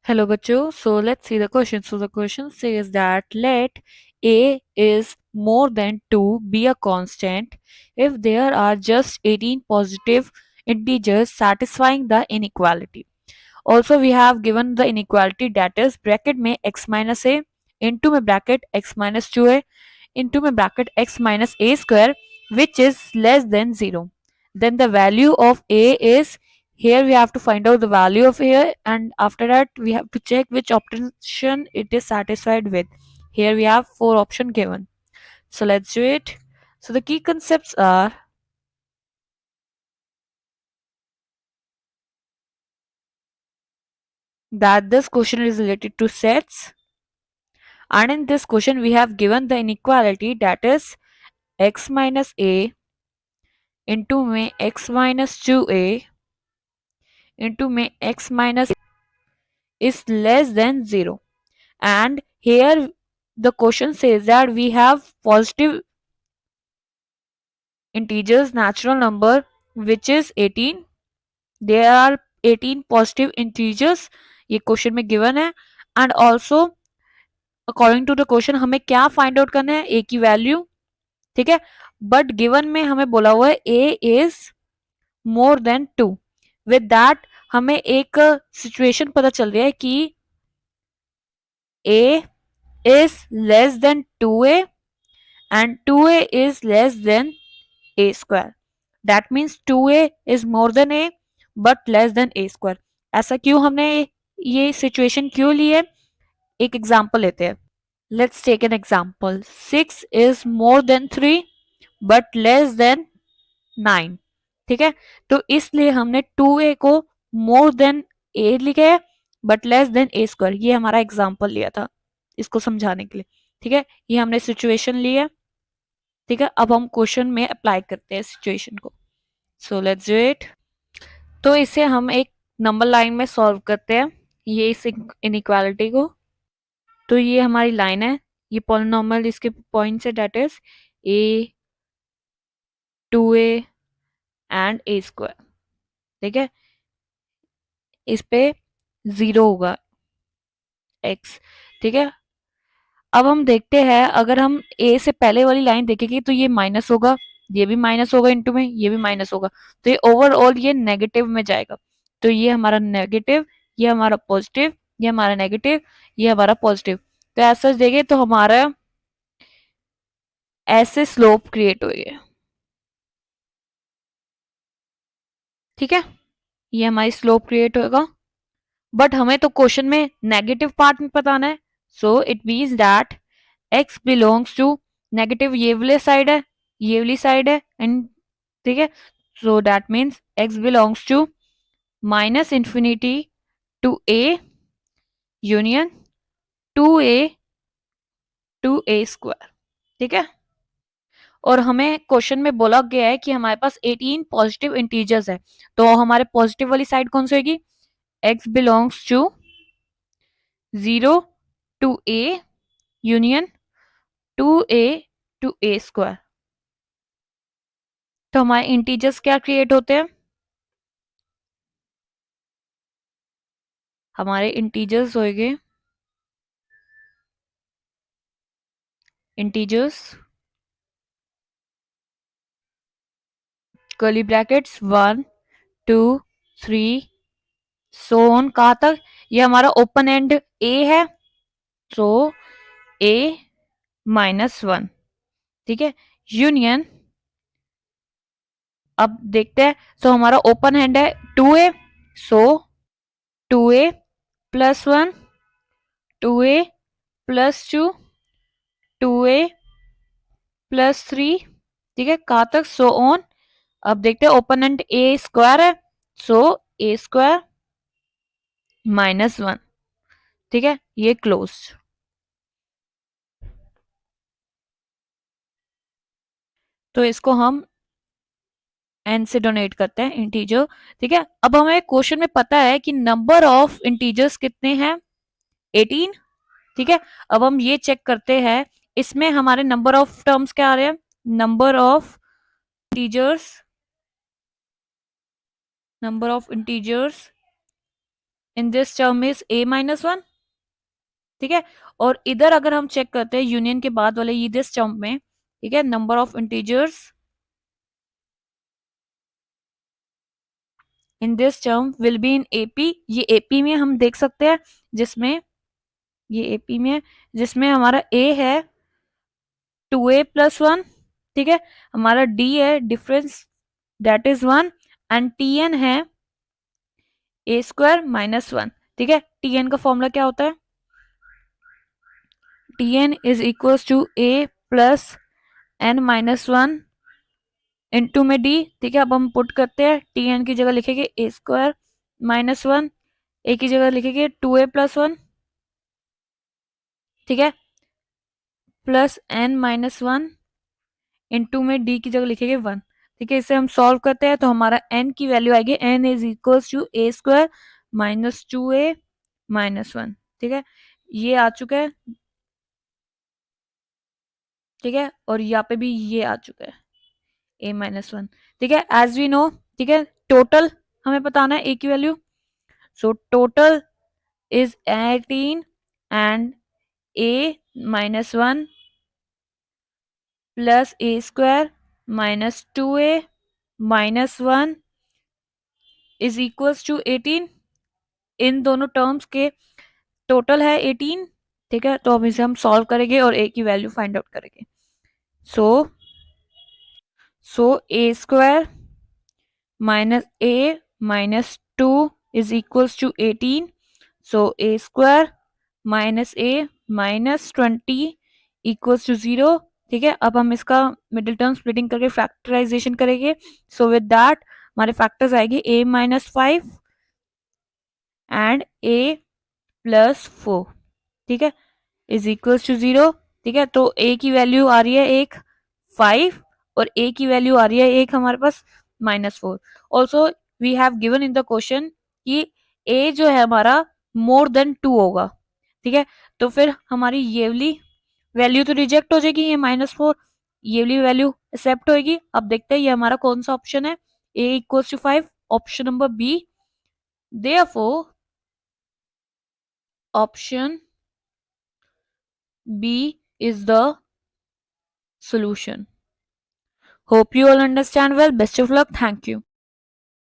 Hello बच्चों, so let's see the question. So the question says that let a is more than 2 be a constant if there are just 18 positive integers satisfying the inequality. Also we have given the inequality that is bracket में x minus a into में bracket x minus 2a into में bracket x minus a square which is less than 0. Then the value of a is, here we have to find out the value of a, and after that we have to check which option it is satisfied with. Here we have 4 options given. So let's do it. So the key concepts are that this question is related to sets, and in this question we have given the inequality that is x minus a into में x minus 2a into में x minus is less than 0, and here the question says that we have positive integers natural number which is 18. There are 18 positive integers, ये question में given है, and also according to the question हमें क्या find out करना है, ए की value. ठीक है, बट गिवन में हमें बोला हुआ है A is more than 2. With that हमें एक सिचुएशन पता चल रही है कि a is less than 2a and 2a is less than a square. That means 2a is more than a but less than a square. ऐसा क्यों हमने ये सिचुएशन क्यों ली है, एक एग्जांपल लेते हैं. Let's take an example. 6 is more than 3 but less than 9. ठीक है, तो इसलिए हमने 2a को मोर देन a लिखा है but less than a square. ये हमारा एग्जांपल लिया था इसको समझाने के लिए. ठीक है, ये हमने सिचुएशन ली है. ठीक है, अब हम क्वेश्चन में अप्लाई करते हैं सिचुएशन को. So let's do it. तो इसे हम एक नंबर लाइन में सॉल्व करते हैं, ये इस इनइक्वालिटी को. तो ये हमारी लाइन है, ये पॉलिनॉमियल इसके पॉइंट्स है that is a 2a and a square. ठीक है, इस पे 0 होगा x. ठीक है, अब हम देखते हैं अगर हम a से पहले वाली लाइन देखेंगे तो ये माइनस होगा, ये भी माइनस होगा इनटू में, ये भी माइनस होगा, तो ये ओवरऑल ये नेगेटिव में जाएगा. तो ये हमारा नेगेटिव, ये हमारा पॉजिटिव, ये हमारा नेगेटिव, ये हमारा पॉजिटिव. तो ऐसा देखें तो हमारा ऐसे स्लोप क्रिएट हुई है. ठीक है, ये हमारी स्लोप क्रिएट होगा, बट हमें तो क्वेश्चन में नेगेटिव पार्ट में बताना है. So it means that x belongs to negative, ये वाली साइड है, ये वाली साइड है, एंड ठीक है, so that means x belongs to minus infinity to a union to a square. ठीक है, और हमें क्वेश्चन में बोला गया है कि हमारे पास 18 पॉजिटिव इंटीजर्स है, तो हमारे पॉजिटिव वाली साइड कौन सी होगी, x belongs to 0 to a union 2a to a square. तो हमारे इंटीजर्स क्या क्रिएट होते हैं, हमारे इंटीजर्स होंगे integers curly brackets 1 2 3 so on. कहाँ तक, ये हमारा ओपन एंड a है, सो a माइनस 1. ठीक है, यूनियन, अब देखते हैं, सो हमारा ओपन एंड है 2a, सो 2a plus 1 2a plus 2 2a plus 3. ठीक है, कहाँ तक, सो ऑन. अब देखते हैं ओपन एंड a स्क्वायर है, सो a स्क्वायर माइनस 1. ठीक है, ये क्लोज. तो इसको हम n से डोनेट करते हैं इंटीजर. ठीक है, अब हमें क्वेश्चन में पता है कि नंबर ऑफ इंटीजर्स कितने हैं, 18. ठीक है, अब हम ये चेक करते हैं इसमें हमारे नंबर ऑफ टर्म्स क्या आ रहे हैं, number of integers in this term is a minus one, ठीक है। और इधर अगर हम चेक करते हैं यूनियन के बाद वाले ये दिस टर्म में, ठीक है, number of integers in this term will be in AP, ये एपी में हम देख सकते हैं, जिसमें ये एपी में जिसमें हमारा a है 2a+1, ठीक है, हमारा d है difference that is 1, and tn है a² - 1, ठीक है। tn का फॉर्मूला क्या होता है, tn is equals to a+n-1 into में d, ठीक है। अब हम पुट करते हैं, tn की जगह लिखेंगे a² - 1, a की जगह लिखेंगे 2a+1, ठीक है, प्लस n-1 इंटू में d की जगह लिखेंगे 1, ठीक है। इसे हम सॉल्व करते हैं तो हमारा n की वैल्यू आएगी, n is equals to a² - 2a-1, ठीक है, ये आ चुका है, ठीक है। और यहाँ पे भी ये आ चुका है a-1, ठीक है, एज वी नो, ठीक है। टोटल हमें बताना है a की value, so total is 18 and a-1 plus a² - 2a-1 is equals to 18, इन दोनों टर्म्स के टोटल है 18, ठीक है। तो अब इसे हम सॉल्व करेंगे और a की वैल्यू फाइंड आउट करेंगे। So a² - a-2 is equals to 18, so a² - a-20 equals to 0, ठीक है। अब हम इसका मिडिल टर्म स्प्लिटिंग करके फैक्टराइजेशन करेंगे, सो विद दैट हमारे फैक्टर्स आएंगे a-5 एंड a+4, ठीक है, इज इक्वल्स टू 0, ठीक है। तो a की वैल्यू आ रही है एक 5 और a की वैल्यू आ रही है एक हमारे पास -4। Also we have given in the question कि a जो है हमारा मोर देन 2 होगा, ठीक है। तो फिर हमारी ये वाली वैल्यू तो रिजेक्ट हो जाएगी, ये -4, ये वाली वैल्यू एक्सेप्ट होगी। अब देखते हैं ये हमारा कौन सा ऑप्शन है, a equals to 5, option number B, therefore option B is the solution. Hope you all understand well. Best of luck. Thank you.